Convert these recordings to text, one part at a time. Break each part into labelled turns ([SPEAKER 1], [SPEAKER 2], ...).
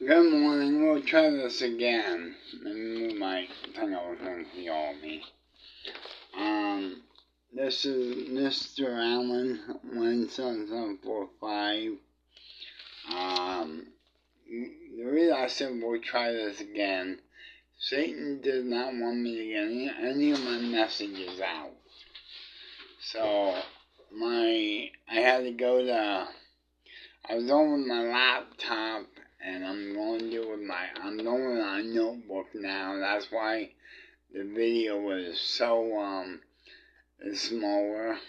[SPEAKER 1] Good morning, we'll try this again. Let me move my thing over here for y'all me. This is Mr. Allen, 17745. The reason I said we'll try this again, Satan did not want me to get any of my messages out. So, I had to go to, I was on with my laptop, and I'm going to do it with I'm doing it on a notebook now. That's why the video was so, smaller.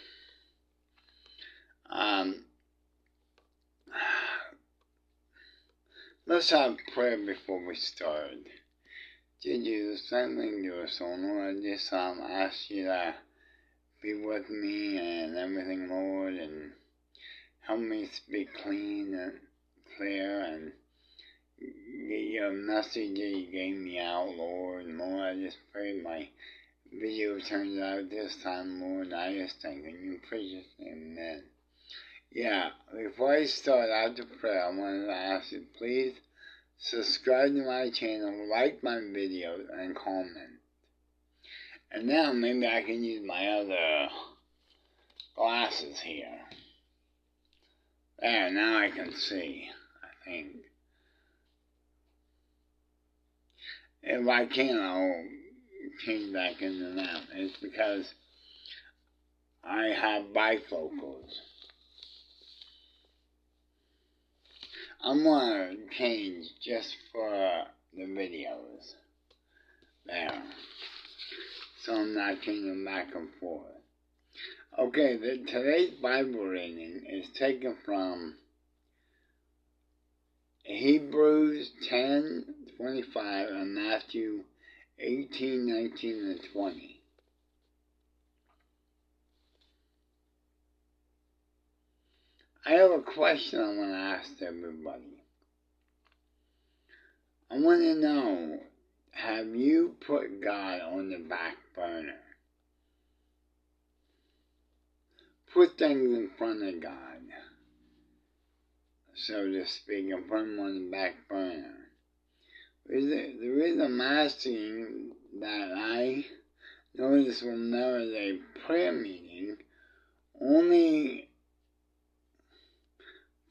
[SPEAKER 1] Let's have prayer before we start. Dear Jesus, thank you, so Lord, I just ask you to be with me and everything, Lord, and help me speak clean and clear and get your message that you gave me out, Lord. And Lord, I just pray my video turns out this time, Lord. I just thank you in your precious name, amen. Yeah, before I start out the prayer, I wanted to ask you, please subscribe to my channel, like my videos, and comment. And now maybe I can use my other glasses here. There, now I can see, I think. If I can, I'll change back into that. It's because I have bifocals. I'm going to change just for the videos. There. So I'm not changing back and forth. Okay, today's Bible reading is taken from Hebrews 10:25 and Matthew 18:19 and 20. I have a question I want to ask everybody. I want to know, have you put God on the back burner? Put things in front of God, so to speak, and put them on the back burner. The reason I'm asking that, I noticed when there was a prayer meeting, only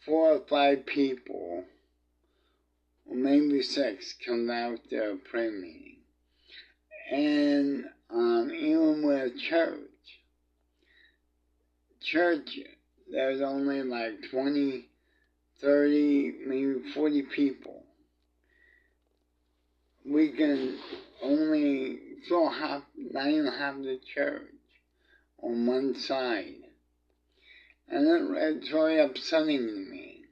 [SPEAKER 1] 4 or 5 people, or maybe 6, come out to a prayer meeting. And even with church, there's only like 20, 30, maybe 40 people. We can only fill not even half the church on one side. And it's very upsetting to me.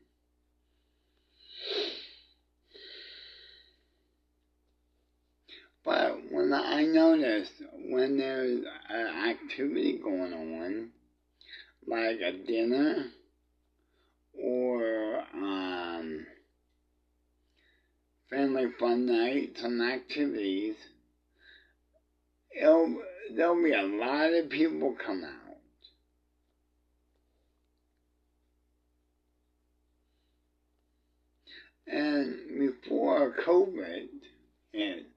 [SPEAKER 1] But when I notice when there's an activity going on, like a dinner or family fun night, some activities, there'll be a lot of people come out. And before COVID hit,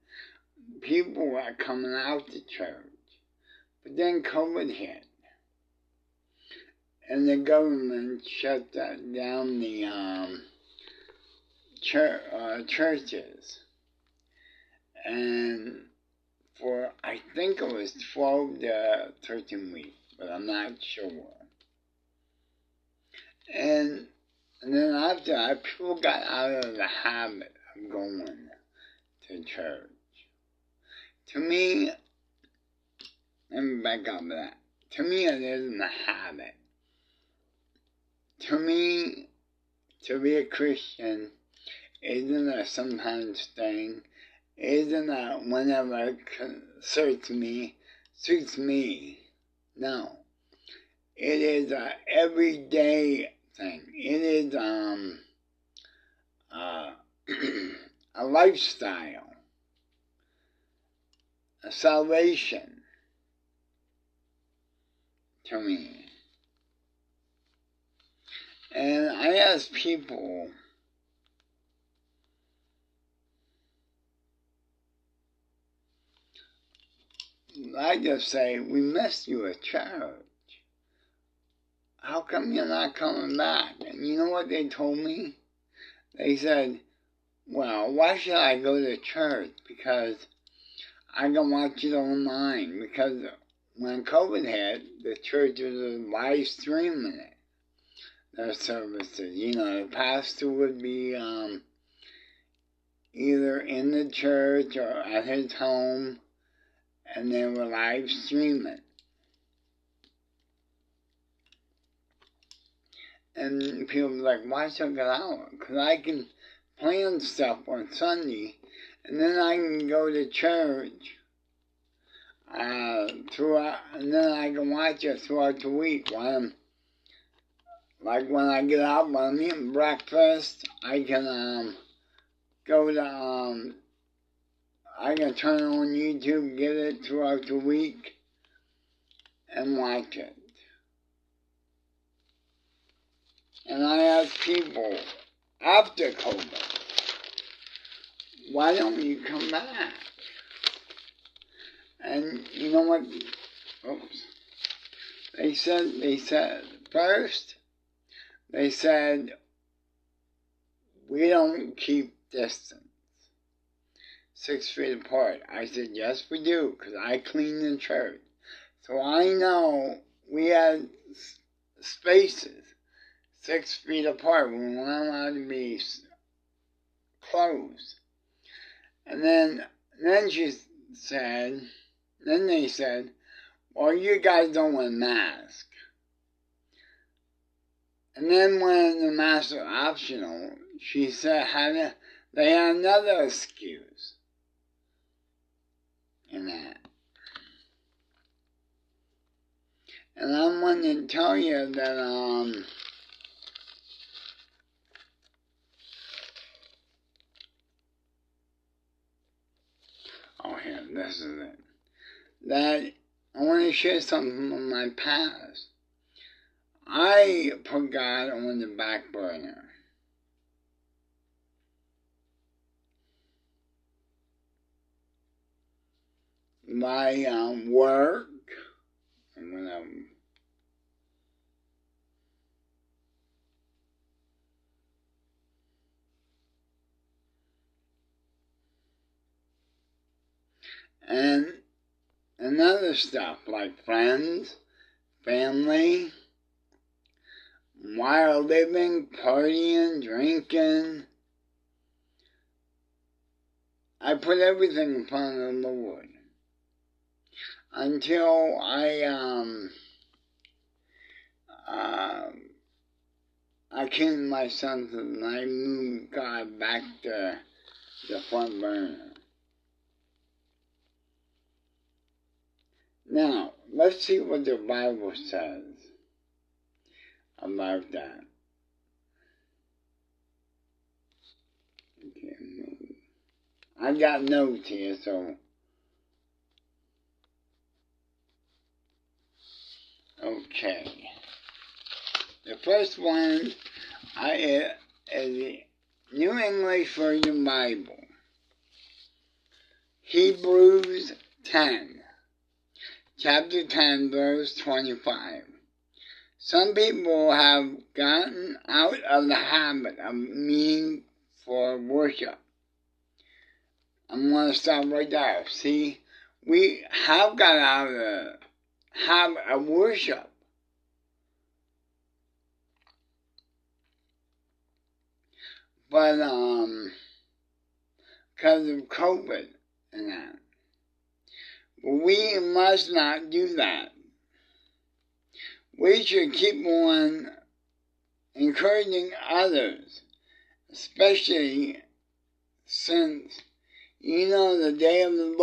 [SPEAKER 1] people were coming out to church. But then COVID hit. And the government shut down the churches. And for, I think it was 12 to 13 weeks, but I'm not sure. And then after that, people got out of the habit of going to church. To me, let me back up that. To me, it isn't a habit. To me, to be a Christian isn't a sometimes thing. Isn't a whenever it suits me. No. It is a everyday thing. It is a lifestyle. A salvation to me. And I ask people, I just say, we missed you at church. How come you're not coming back? And you know what they told me? They said, well, why should I go to church? Because I can watch it online. Because when COVID hit, the churches were live streaming it, their services. You know, the pastor would be either in the church or at his home, and they were live streaming. And people were like, why took it out? Because I can plan stuff on Sunday, and then I can go to church throughout, and then I can watch it throughout the week. Like when I get out, when I'm eating breakfast, I can go to, I can turn it on YouTube, get it throughout the week, and watch it. And I ask people after COVID, why don't you come back? And you know what? Oops. They said, first, they said, we don't keep distance, 6 feet apart. I said, yes, we do, because I clean the church. So I know we had spaces 6 feet apart. We weren't allowed to be close. And then they said, well, you guys don't wear masks. And then when the masks are optional, she said they had another excuse in that. And I wanted to tell you that, oh, here, this is it. That I want to share something from my past. I put God on the back burner. My work, and when and other stuff like friends, family, wild living, partying, drinking. I put everything in front of the Lord until I came to my senses and I moved God back to the front burner. Now, let's see what the Bible says about that. Okay, I got notes here, so. Okay. The first one is the New English Version Bible. Hebrews 10. Chapter 10, verse 25. Some people have gotten out of the habit of meeting for worship. I'm going to stop right there. See, we have got out of the habit of worship. But, because of COVID and that. We must not do that. We should keep on encouraging others, especially since, you know, the day of the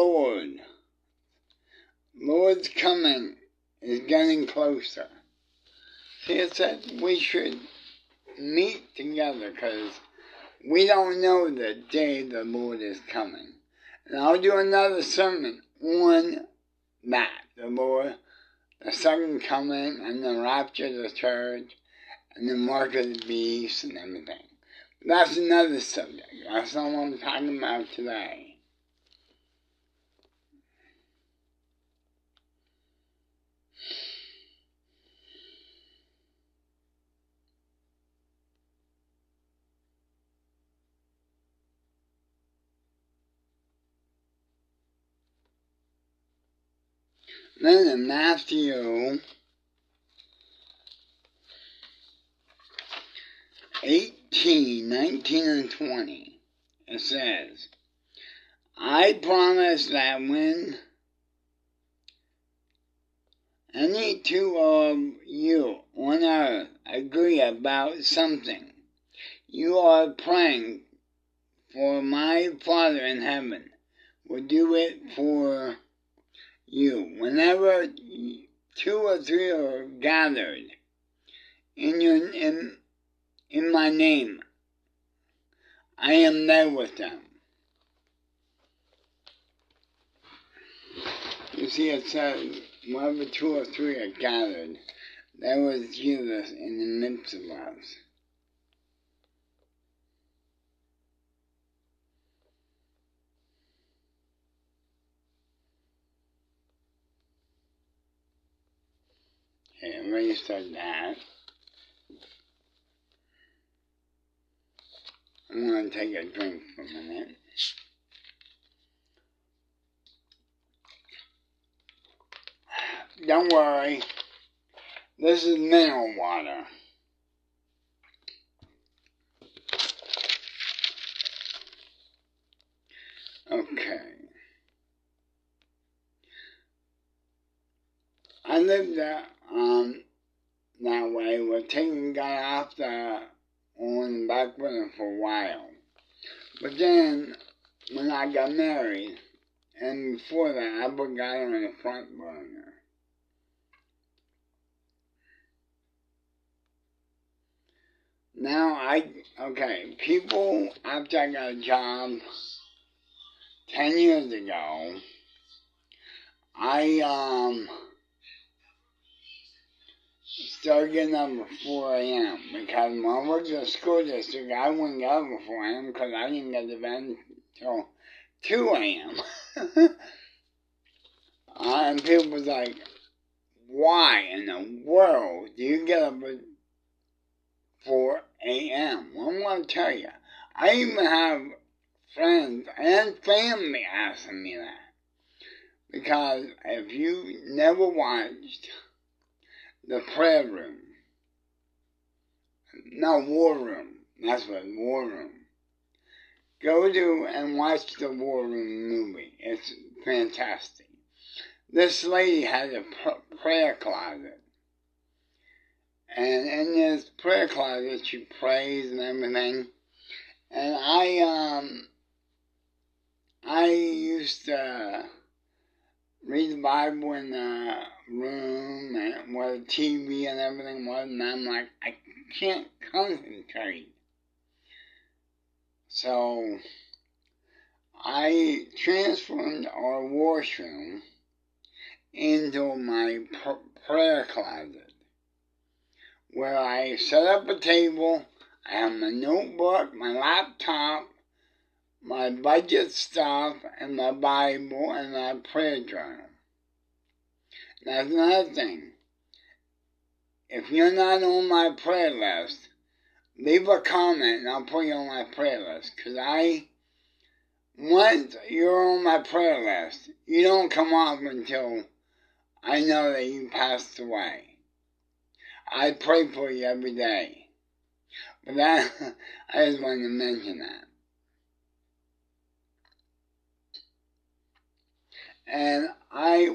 [SPEAKER 1] Lord's coming is getting closer. See, it said we should meet together because we don't know the day the Lord is coming. And I'll do another sermon on that, the second coming, and the rapture of the church, and the mark of the beast, and everything. That's another subject. That's not what I'm talking about today. Then in Matthew 18, 19, and 20, it says, I promise that when any two of you on earth agree about something you are praying for, my Father in heaven will do it for you. Whenever 2 or 3 are gathered in my name, I am there with them. You see, it says, whenever 2 or 3 are gathered, there was Jesus in the midst of us. Okay, I already said that. I'm going to take a drink for a minute. Don't worry, this is mineral water. Okay. I lived that way. We're taking God off on the back burner for a while. But then, when I got married, and before that, I put God on the front burner. Now, people, after I got a job 10 years ago, I started getting up at 4 a.m. because when I worked at the school district, I wouldn't get up at 4 a.m. because I didn't get to bed until 2 a.m. And people was like, why in the world do you get up at 4 a.m.? Well, I'm going to tell you, I even have friends and family asking me that. Because if you never watched the prayer room, no, war room, that's what, war room. Go to and watch the war room movie. It's fantastic. This lady has a prayer closet. And in this prayer closet, she prays and everything. And I used to read the Bible in the room and where the TV and everything was, and I'm like, I can't concentrate. So I transformed our washroom into my prayer closet, where I set up a table. I have my notebook, my laptop, my budget stuff, and my Bible, and my prayer journal. That's another thing. If you're not on my prayer list, leave a comment and I'll put you on my prayer list. Because once you're on my prayer list, you don't come off until I know that you passed away. I pray for you every day. But I just wanted to mention that. And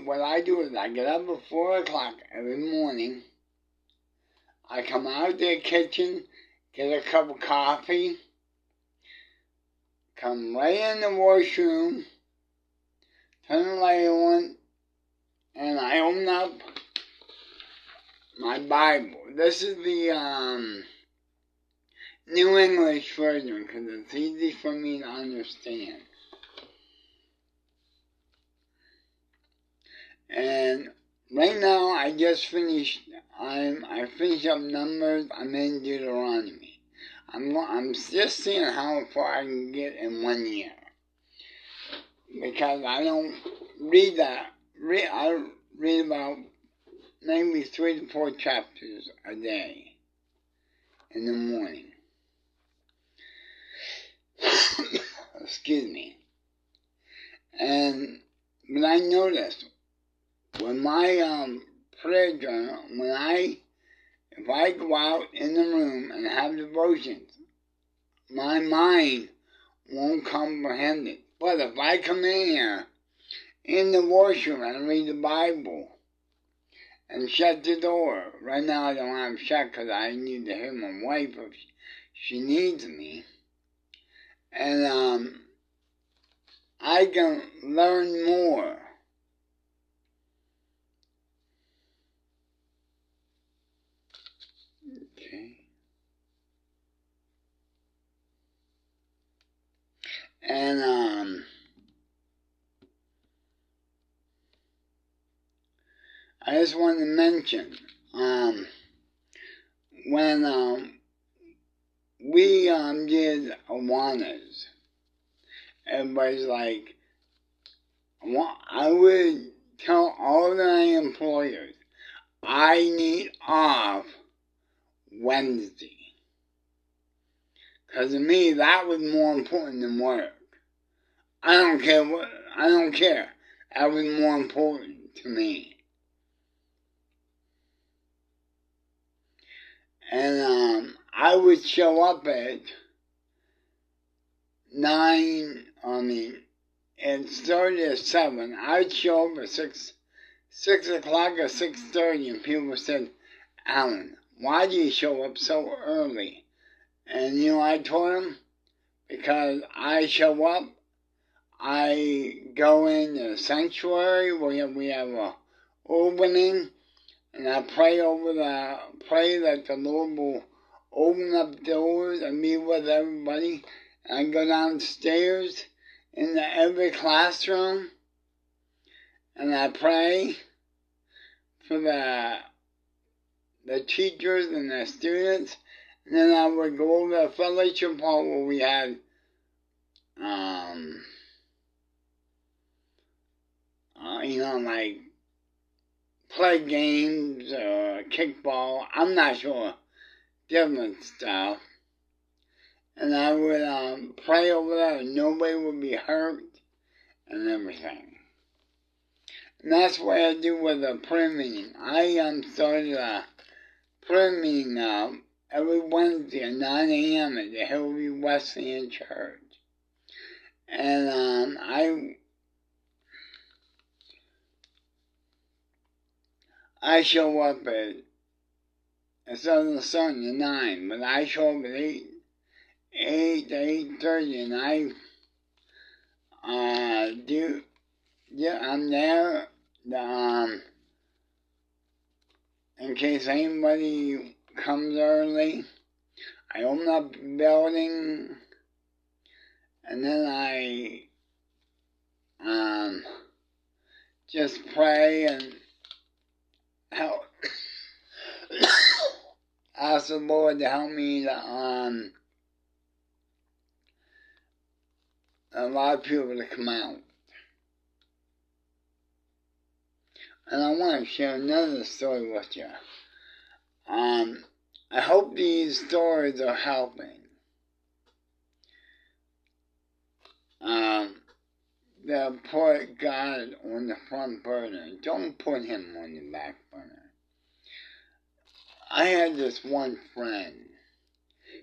[SPEAKER 1] what I do is I get up at 4 o'clock every morning. I come out of the kitchen, get a cup of coffee, come right in the washroom, turn the light on, and I open up my Bible. This is the New English version because it's easy for me to understand. And right now I just finished. I finished up Numbers. I'm in Deuteronomy. I'm just seeing how far I can get in 1 year, because I don't read that. I read about maybe 3 to 4 chapters a day in the morning. Excuse me. But I noticed with my prayer journal, if I go out in the room and have devotions, my mind won't comprehend it. But if I come in here, in the washroom, and read the Bible, and shut the door. Right now I don't have it shut because I need to hear my wife if she needs me. And I can learn more. Okay. And I just want to mention, when we did Awanas, everybody's like, I would tell all my employers, I need off Wednesday. Because to me, that was more important than work. I don't care. That was more important to me. And I would show up at it started at 7. I'd show up at 6 o'clock or 6:30, and people said, Alan, why do you show up so early? And I told them, because I show up, I go in the sanctuary where we have a opening, and I pray that the Lord will open up doors and meet with everybody. And I go downstairs into every classroom, and I pray for the teachers and the students. And then I would go over to the fellowship hall where we had like play games or kickball. I'm not sure. Different stuff. And I would pray over there and nobody would be hurt and everything. And that's what I do with a prayer meeting. I started a prayer meeting every Wednesday at 9 a.m. at the Hillview Wesleyan Church. And I show up at, instead of the sun at 9, but I show up at 8 to 8:30, and I'm there in case anybody comes early. I open up the building, and then I just pray and help ask the Lord to help me to allow people to come out. And I want to share another story with you. I hope these stories are helping. That put God on the front burner. Don't put him on the back burner. I had this one friend.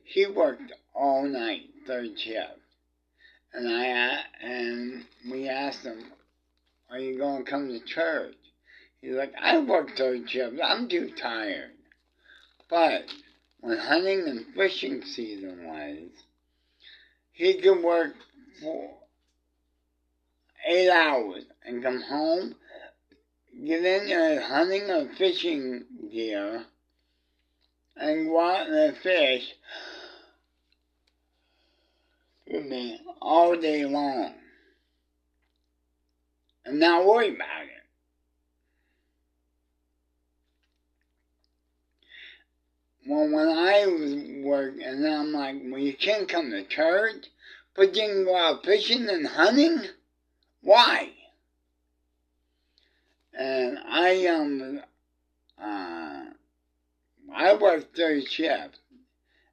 [SPEAKER 1] He worked all night, third shift. And we asked him, are you going to come to church? He's like, I work third shift. I'm too tired. But when hunting and fishing season was, he could work for 8 hours and come home, get in there hunting or fishing gear, and go out and fish all day long. And not worry about it. Well, when I was working, and I'm like, well, you can't come to church, but you can go out fishing and hunting? Why? And I worked third shift,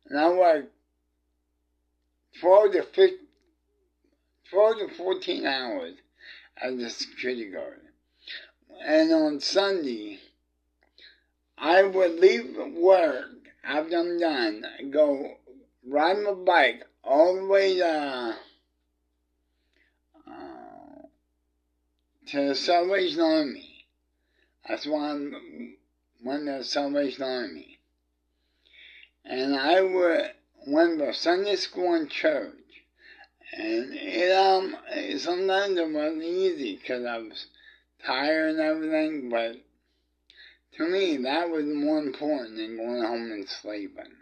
[SPEAKER 1] and I worked 12 to 14 hours as a security guard. And on Sunday, I would leave work after I'm done, go ride my bike all the way to the Salvation Army. That's why I'm one of the Salvation Army. And I went to Sunday school and church. And sometimes it wasn't easy because I was tired and everything, but to me that was more important than going home and sleeping.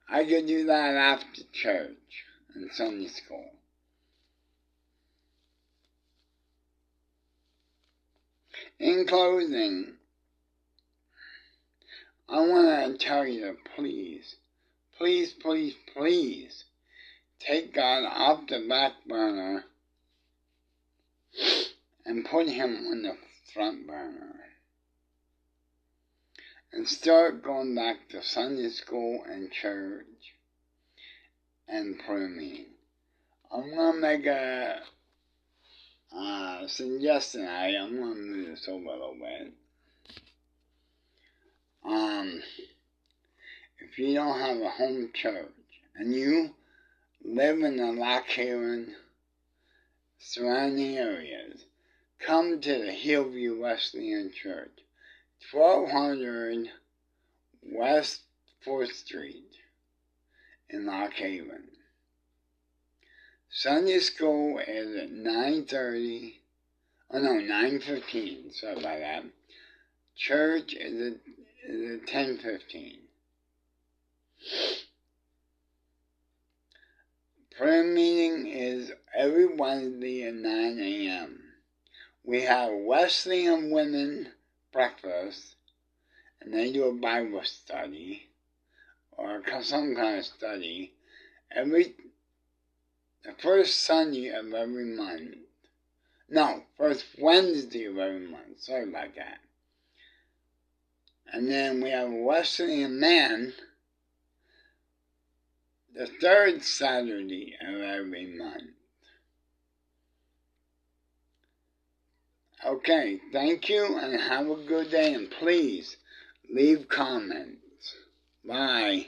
[SPEAKER 1] I could do that after church and Sunday school. In closing, I want to tell you, please, please, please, please, take God off the back burner and put Him on the front burner. And start going back to Sunday school and church and prayer meeting. I'm going to make a suggestion. I'm going to move this over a little bit. If you don't have a home church and you live in the Lock Haven surrounding areas, come to the Hillview Wesleyan Church, 1200 West 4th Street in Lock Haven. Sunday school is at 9:15, sorry about that. Church is at 10:15. Prayer meeting is every Wednesday at 9 a.m. We have Wesleyan women breakfast, and they do a Bible study, or some kind of study, the first Sunday of every month. No, first Wednesday of every month. Sorry about that. And then we have Wesleyan Men the third Saturday of every month. Okay, thank you and have a good day, and please leave comments. Bye.